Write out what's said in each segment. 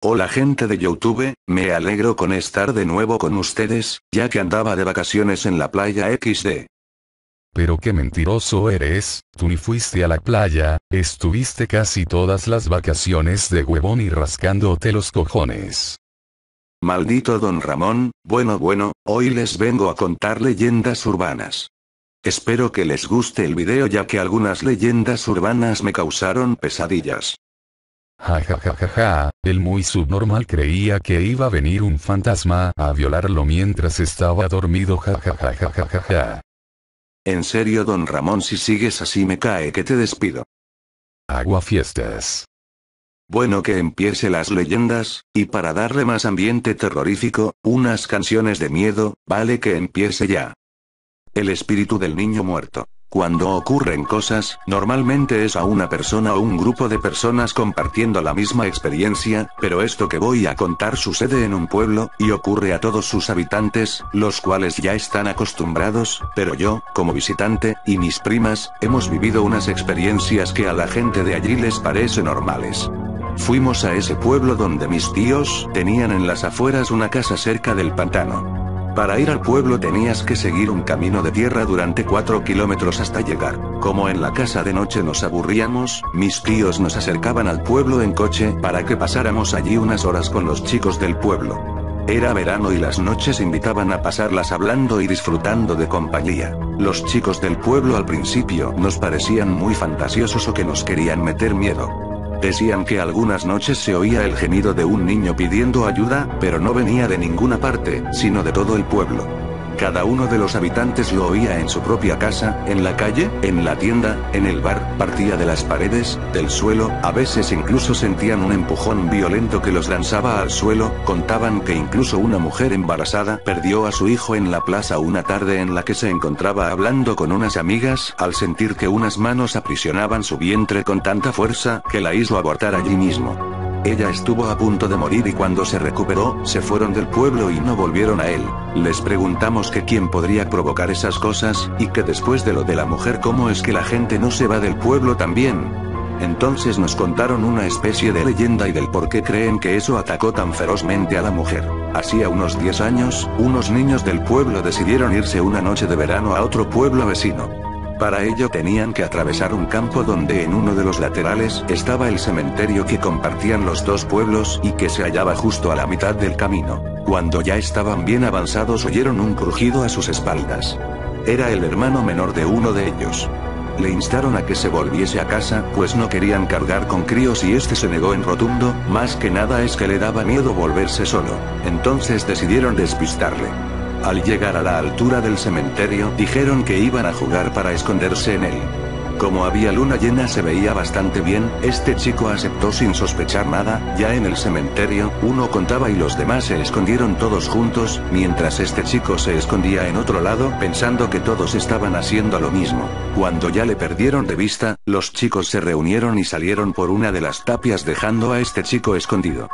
Hola gente de YouTube, me alegro con estar de nuevo con ustedes, ya que andaba de vacaciones en la playa XD. Pero qué mentiroso eres, tú ni fuiste a la playa, estuviste casi todas las vacaciones de huevón y rascándote los cojones. Maldito Don Ramón, bueno, hoy les vengo a contar leyendas urbanas. Espero que les guste el video ya que algunas leyendas urbanas me causaron pesadillas. Ja ja ja ja ja, el muy subnormal creía que iba a venir un fantasma a violarlo mientras estaba dormido, ja ja ja ja ja ja ja. En serio Don Ramón, si sigues así me cae que te despido. Aguafiestas. Bueno, que empiece las leyendas, y para darle más ambiente terrorífico, unas canciones de miedo, vale que empiece ya. El espíritu del niño muerto. Cuando ocurren cosas, normalmente es a una persona o un grupo de personas compartiendo la misma experiencia, pero esto que voy a contar sucede en un pueblo, y ocurre a todos sus habitantes, los cuales ya están acostumbrados, pero yo, como visitante, y mis primas, hemos vivido unas experiencias que a la gente de allí les parece normales. Fuimos a ese pueblo donde mis tíos tenían en las afueras una casa cerca del pantano. Para ir al pueblo tenías que seguir un camino de tierra durante 4 kilómetros hasta llegar. Como en la casa de noche nos aburríamos, mis tíos nos acercaban al pueblo en coche para que pasáramos allí unas horas con los chicos del pueblo. Era verano y las noches invitaban a pasarlas hablando y disfrutando de compañía. Los chicos del pueblo al principio nos parecían muy fantasiosos o que nos querían meter miedo. Decían que algunas noches se oía el gemido de un niño pidiendo ayuda, pero no venía de ninguna parte, sino de todo el pueblo. Cada uno de los habitantes lo oía en su propia casa, en la calle, en la tienda, en el bar, partía de las paredes, del suelo, a veces incluso sentían un empujón violento que los lanzaba al suelo. Contaban que incluso una mujer embarazada perdió a su hijo en la plaza una tarde en la que se encontraba hablando con unas amigas, al sentir que unas manos aprisionaban su vientre con tanta fuerza, que la hizo abortar allí mismo. Ella estuvo a punto de morir y cuando se recuperó, se fueron del pueblo y no volvieron a él. Les preguntamos que quién podría provocar esas cosas, y que después de lo de la mujer cómo es que la gente no se va del pueblo también. Entonces nos contaron una especie de leyenda y del por qué creen que eso atacó tan ferozmente a la mujer. Hacía unos 10 años, unos niños del pueblo decidieron irse una noche de verano a otro pueblo vecino. Para ello tenían que atravesar un campo donde en uno de los laterales estaba el cementerio que compartían los dos pueblos y que se hallaba justo a la mitad del camino. Cuando ya estaban bien avanzados oyeron un crujido a sus espaldas. Era el hermano menor de uno de ellos. Le instaron a que se volviese a casa, pues no querían cargar con críos y este se negó en rotundo, más que nada es que le daba miedo volverse solo. Entonces decidieron despistarle. Al llegar a la altura del cementerio, dijeron que iban a jugar para esconderse en él. Como había luna llena se veía bastante bien, este chico aceptó sin sospechar nada. Ya en el cementerio, uno contaba y los demás se escondieron todos juntos, mientras este chico se escondía en otro lado pensando que todos estaban haciendo lo mismo. Cuando ya le perdieron de vista, los chicos se reunieron y salieron por una de las tapias dejando a este chico escondido.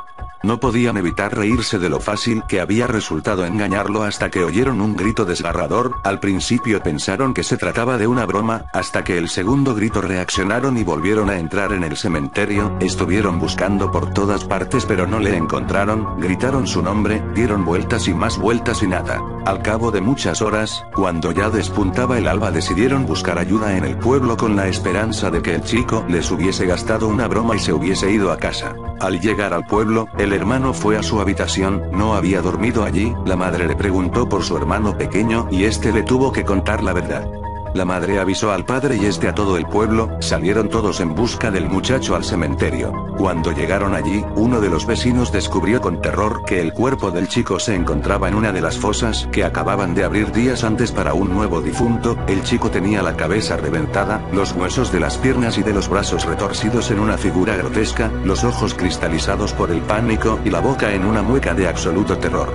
No podían evitar reírse de lo fácil que había resultado engañarlo hasta que oyeron un grito desgarrador. Al principio pensaron que se trataba de una broma, hasta que el segundo grito reaccionaron y volvieron a entrar en el cementerio. Estuvieron buscando por todas partes pero no le encontraron, gritaron su nombre, dieron vueltas y más vueltas y nada. Al cabo de muchas horas, cuando ya despuntaba el alba decidieron buscar ayuda en el pueblo con la esperanza de que el chico les hubiese gastado una broma y se hubiese ido a casa. Al llegar al pueblo, el hermano fue a su habitación, no había dormido allí. La madre le preguntó por su hermano pequeño y este le tuvo que contar la verdad. La madre avisó al padre y este a todo el pueblo. Salieron todos en busca del muchacho al cementerio. Cuando llegaron allí, uno de los vecinos descubrió con terror que el cuerpo del chico se encontraba en una de las fosas que acababan de abrir días antes para un nuevo difunto. El chico tenía la cabeza reventada, los huesos de las piernas y de los brazos retorcidos en una figura grotesca, los ojos cristalizados por el pánico y la boca en una mueca de absoluto terror.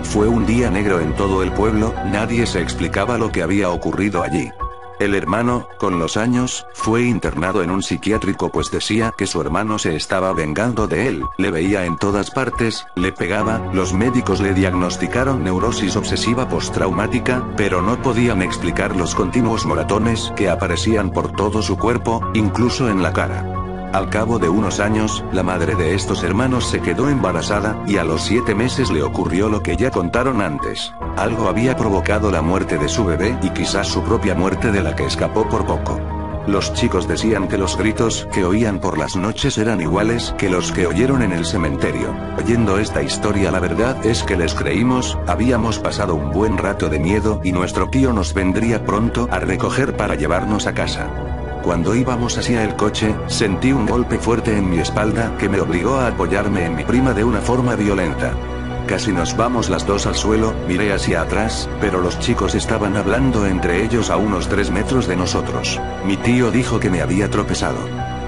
Fue un día negro en todo el pueblo, nadie se explicaba lo que había ocurrido allí. El hermano, con los años, fue internado en un psiquiátrico pues decía que su hermano se estaba vengando de él, le veía en todas partes, le pegaba. Los médicos le diagnosticaron neurosis obsesiva postraumática, pero no podían explicar los continuos moratones que aparecían por todo su cuerpo, incluso en la cara. Al cabo de unos años, la madre de estos hermanos se quedó embarazada, y a los 7 meses le ocurrió lo que ya contaron antes. Algo había provocado la muerte de su bebé y quizás su propia muerte de la que escapó por poco. Los chicos decían que los gritos que oían por las noches eran iguales que los que oyeron en el cementerio. Oyendo esta historia, la verdad es que les creímos, habíamos pasado un buen rato de miedo y nuestro tío nos vendría pronto a recoger para llevarnos a casa. Cuando íbamos hacia el coche, sentí un golpe fuerte en mi espalda que me obligó a apoyarme en mi prima de una forma violenta. Casi nos vamos las dos al suelo, miré hacia atrás, pero los chicos estaban hablando entre ellos a unos 3 metros de nosotros. Mi tío dijo que me había tropezado.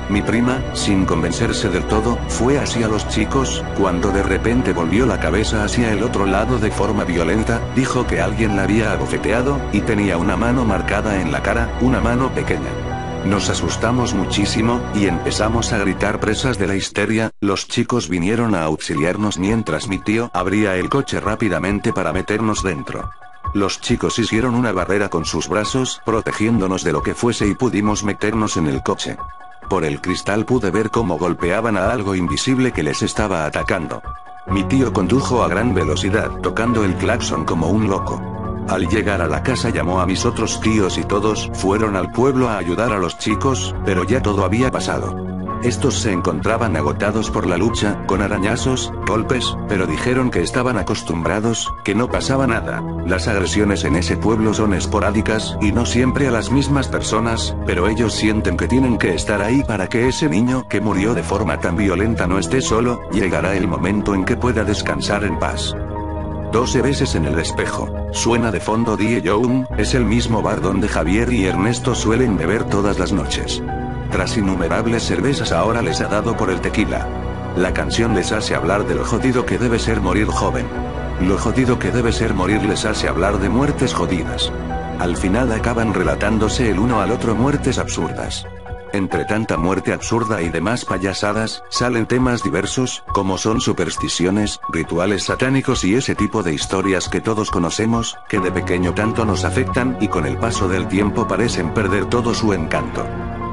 Mi prima, sin convencerse del todo, fue hacia los chicos, cuando de repente volvió la cabeza hacia el otro lado de forma violenta, dijo que alguien la había abofeteado, y tenía una mano marcada en la cara, una mano pequeña. Nos asustamos muchísimo, y empezamos a gritar presas de la histeria. Los chicos vinieron a auxiliarnos mientras mi tío abría el coche rápidamente para meternos dentro. Los chicos hicieron una barrera con sus brazos, protegiéndonos de lo que fuese y pudimos meternos en el coche. Por el cristal pude ver cómo golpeaban a algo invisible que les estaba atacando. Mi tío condujo a gran velocidad, tocando el claxon como un loco. Al llegar a la casa llamó a mis otros tíos y todos fueron al pueblo a ayudar a los chicos, pero ya todo había pasado. Estos se encontraban agotados por la lucha, con arañazos, golpes, pero dijeron que estaban acostumbrados, que no pasaba nada. Las agresiones en ese pueblo son esporádicas, y no siempre a las mismas personas, pero ellos sienten que tienen que estar ahí para que ese niño que murió de forma tan violenta no esté solo, llegará el momento en que pueda descansar en paz. 12 veces en el espejo. Suena de fondo Die Young, es el mismo bar donde Javier y Ernesto suelen beber todas las noches. Tras innumerables cervezas ahora les ha dado por el tequila. La canción les hace hablar de lo jodido que debe ser morir joven. Lo jodido que debe ser morir les hace hablar de muertes jodidas. Al final acaban relatándose el uno al otro muertes absurdas. Entre tanta muerte absurda y demás payasadas, salen temas diversos, como son supersticiones, rituales satánicos y ese tipo de historias que todos conocemos, que de pequeño tanto nos afectan y con el paso del tiempo parecen perder todo su encanto.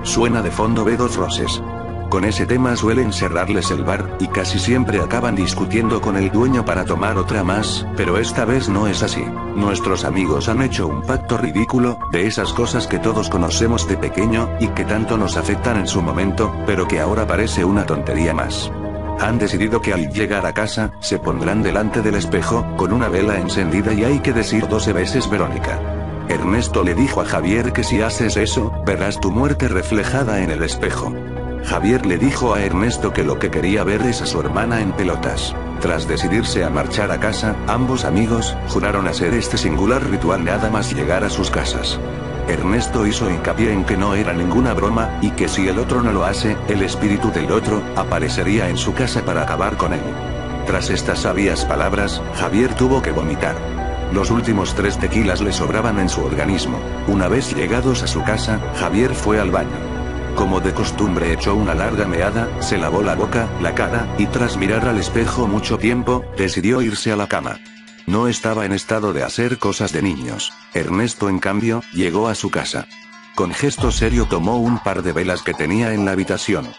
Suena de fondo B2 Roses. Con ese tema suelen cerrarles el bar, y casi siempre acaban discutiendo con el dueño para tomar otra más, pero esta vez no es así. Nuestros amigos han hecho un pacto ridículo, de esas cosas que todos conocemos de pequeño, y que tanto nos afectan en su momento, pero que ahora parece una tontería más. Han decidido que al llegar a casa, se pondrán delante del espejo, con una vela encendida y hay que decir 12 veces Verónica. Ernesto le dijo a Javier que si haces eso, verás tu muerte reflejada en el espejo. Javier le dijo a Ernesto que lo que quería ver es a su hermana en pelotas. Tras decidirse a marchar a casa, ambos amigos juraron hacer este singular ritual nada más llegar a sus casas. Ernesto hizo hincapié en que no era ninguna broma, y que si el otro no lo hace, el espíritu del otro aparecería en su casa para acabar con él. Tras estas sabias palabras, Javier tuvo que vomitar. Los últimos 3 tequilas le sobraban en su organismo. Una vez llegados a su casa, Javier fue al baño. Como de costumbre echó una larga meada, se lavó la boca, la cara, y tras mirar al espejo mucho tiempo, decidió irse a la cama. No estaba en estado de hacer cosas de niños. Ernesto, en cambio, llegó a su casa. Con gesto serio tomó un par de velas que tenía en la habitación.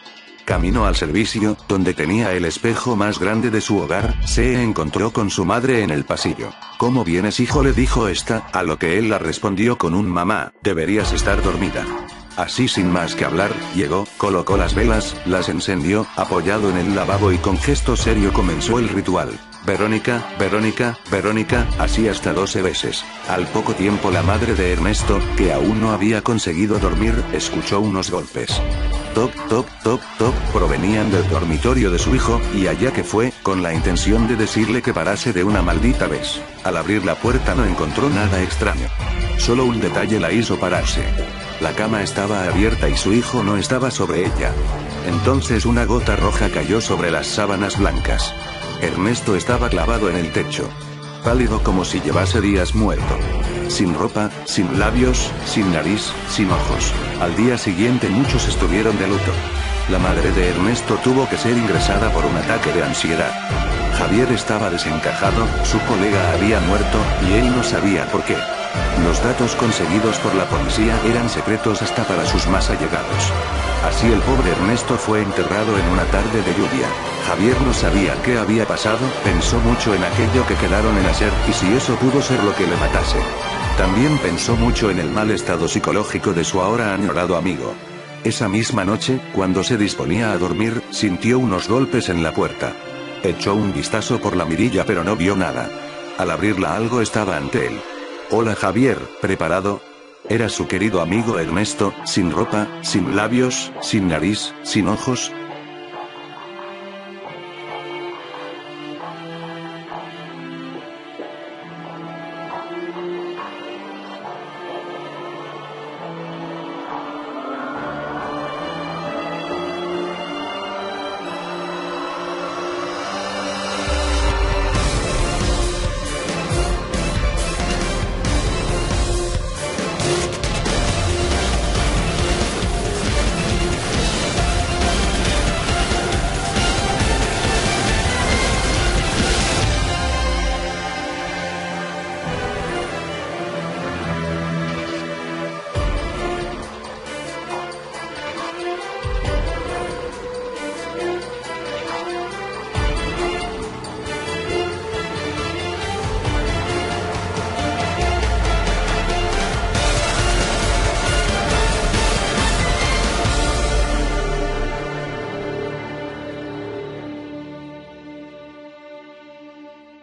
Caminó al servicio, donde tenía el espejo más grande de su hogar, se encontró con su madre en el pasillo. ¿Cómo vienes, hijo?, le dijo esta, a lo que él la respondió con un mamá, deberías estar dormida. Así sin más que hablar, llegó, colocó las velas, las encendió, apoyado en el lavabo y con gesto serio comenzó el ritual. Verónica, Verónica, Verónica, así hasta 12 veces. Al poco tiempo la madre de Ernesto, que aún no había conseguido dormir, escuchó unos golpes. Toc, toc, toc, toc, provenían del dormitorio de su hijo, y allá que fue, con la intención de decirle que parase de una maldita vez. Al abrir la puerta no encontró nada extraño. Solo un detalle la hizo pararse. La cama estaba abierta y su hijo no estaba sobre ella. Entonces una gota roja cayó sobre las sábanas blancas. Ernesto estaba clavado en el techo. Pálido como si llevase días muerto. Sin ropa, sin labios, sin nariz, sin ojos. Al día siguiente muchos estuvieron de luto. La madre de Ernesto tuvo que ser ingresada por un ataque de ansiedad. Javier estaba desencajado, su colega había muerto, y él no sabía por qué. Los datos conseguidos por la policía eran secretos hasta para sus más allegados. Así el pobre Ernesto fue enterrado en una tarde de lluvia. Javier no sabía qué había pasado, pensó mucho en aquello que quedaron en hacer y si eso pudo ser lo que le matase. También pensó mucho en el mal estado psicológico de su ahora añorado amigo. Esa misma noche, cuando se disponía a dormir, sintió unos golpes en la puerta. Echó un vistazo por la mirilla pero no vio nada. Al abrirla algo estaba ante él. Hola Javier, ¿preparado? Era su querido amigo Ernesto, sin ropa, sin labios, sin nariz, sin ojos.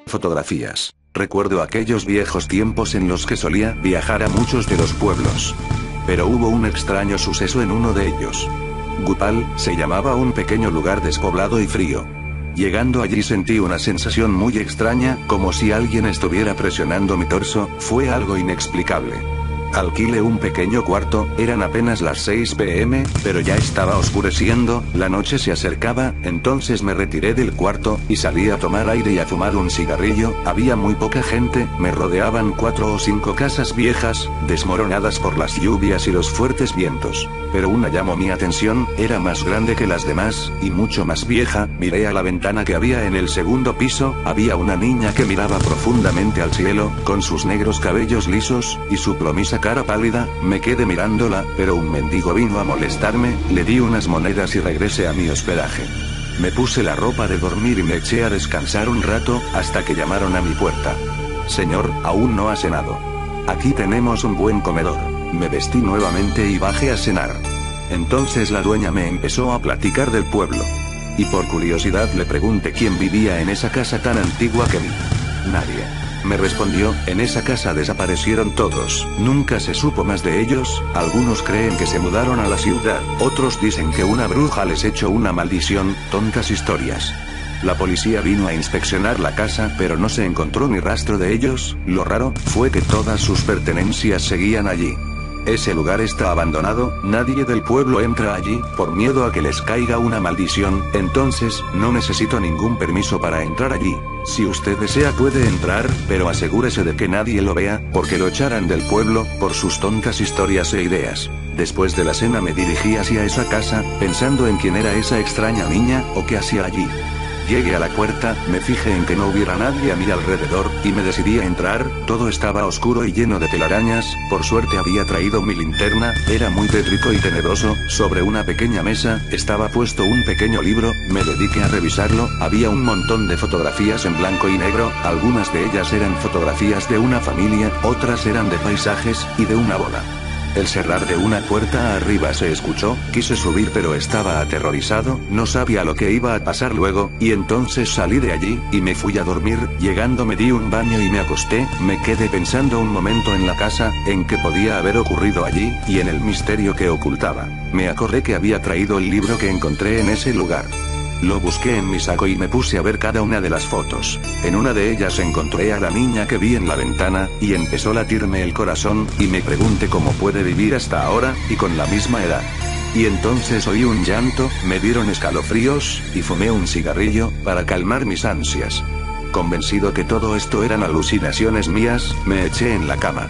Fotografías. Recuerdo aquellos viejos tiempos en los que solía viajar a muchos de los pueblos. Pero hubo un extraño suceso en uno de ellos. Gupal, se llamaba un pequeño lugar despoblado y frío. Llegando allí sentí una sensación muy extraña, como si alguien estuviera presionando mi torso, fue algo inexplicable. Alquilé un pequeño cuarto, eran apenas las 6 p.m., pero ya estaba oscureciendo, la noche se acercaba, entonces me retiré del cuarto, y salí a tomar aire y a fumar un cigarrillo. Había muy poca gente, me rodeaban 4 o 5 casas viejas, desmoronadas por las lluvias y los fuertes vientos. Pero una llamó mi atención, era más grande que las demás, y mucho más vieja. Miré a la ventana que había en el segundo piso, había una niña que miraba profundamente al cielo, con sus negros cabellos lisos, y su plomiza cara pálida. Me quedé mirándola, pero un mendigo vino a molestarme, le di unas monedas y regresé a mi hospedaje. Me puse la ropa de dormir y me eché a descansar un rato, hasta que llamaron a mi puerta. Señor, aún no ha cenado. Aquí tenemos un buen comedor. Me vestí nuevamente y bajé a cenar. Entonces la dueña me empezó a platicar del pueblo. Y por curiosidad le pregunté quién vivía en esa casa tan antigua que vi. Nadie. Me respondió, en esa casa desaparecieron todos, nunca se supo más de ellos, algunos creen que se mudaron a la ciudad, otros dicen que una bruja les echó una maldición, tontas historias. La policía vino a inspeccionar la casa, pero no se encontró ni rastro de ellos. Lo raro fue que todas sus pertenencias seguían allí. Ese lugar está abandonado, nadie del pueblo entra allí, por miedo a que les caiga una maldición, entonces, no necesito ningún permiso para entrar allí. Si usted desea puede entrar, pero asegúrese de que nadie lo vea, porque lo echarán del pueblo, por sus tontas historias e ideas. Después de la cena me dirigí hacia esa casa, pensando en quién era esa extraña niña, o qué hacía allí. Llegué a la puerta, me fijé en que no hubiera nadie a mi alrededor, y me decidí a entrar. Todo estaba oscuro y lleno de telarañas, por suerte había traído mi linterna, era muy tétrico y tenebroso. Sobre una pequeña mesa, estaba puesto un pequeño libro, me dediqué a revisarlo, había un montón de fotografías en blanco y negro, algunas de ellas eran fotografías de una familia, otras eran de paisajes, y de una boda. El cerrar de una puerta arriba se escuchó, quise subir pero estaba aterrorizado, no sabía lo que iba a pasar luego, y entonces salí de allí, y me fui a dormir. Llegando me di un baño y me acosté, me quedé pensando un momento en la casa, en qué podía haber ocurrido allí, y en el misterio que ocultaba. Me acordé que había traído el libro que encontré en ese lugar. Lo busqué en mi saco y me puse a ver cada una de las fotos. En una de ellas encontré a la niña que vi en la ventana, y empezó a latirme el corazón, y me pregunté cómo puede vivir hasta ahora, y con la misma edad. Y entonces oí un llanto, me dieron escalofríos, y fumé un cigarrillo, para calmar mis ansias. Convencido que todo esto eran alucinaciones mías, me eché en la cama.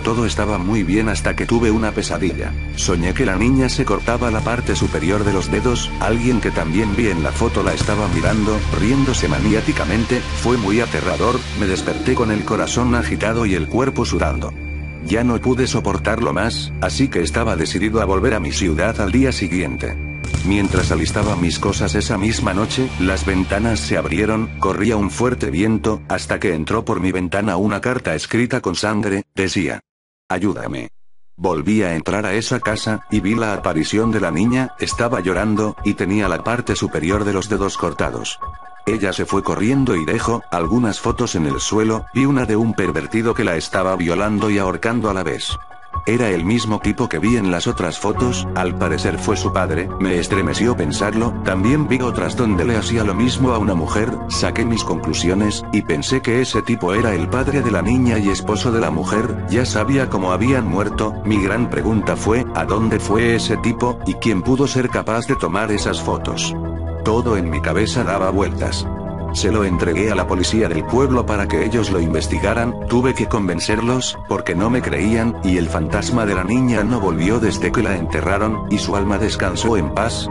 Todo estaba muy bien hasta que tuve una pesadilla. Soñé que la niña se cortaba la parte superior de los dedos, alguien que también vi en la foto la estaba mirando, riéndose maniáticamente, fue muy aterrador, me desperté con el corazón agitado y el cuerpo sudando. Ya no pude soportarlo más, así que estaba decidido a volver a mi ciudad al día siguiente. Mientras alistaba mis cosas esa misma noche, las ventanas se abrieron, corría un fuerte viento, hasta que entró por mi ventana una carta escrita con sangre, decía: ayúdame. Volví a entrar a esa casa, y vi la aparición de la niña, estaba llorando, y tenía la parte superior de los dedos cortados. Ella se fue corriendo y dejó algunas fotos en el suelo, vi una de un pervertido que la estaba violando y ahorcando a la vez. Era el mismo tipo que vi en las otras fotos, al parecer fue su padre, me estremeció pensarlo, también vi otras donde le hacía lo mismo a una mujer, saqué mis conclusiones, y pensé que ese tipo era el padre de la niña y esposo de la mujer, ya sabía cómo habían muerto, mi gran pregunta fue, ¿a dónde fue ese tipo, y quién pudo ser capaz de tomar esas fotos? Todo en mi cabeza daba vueltas. Se lo entregué a la policía del pueblo para que ellos lo investigaran, tuve que convencerlos, porque no me creían, y el fantasma de la niña no volvió desde que la enterraron, y su alma descansó en paz.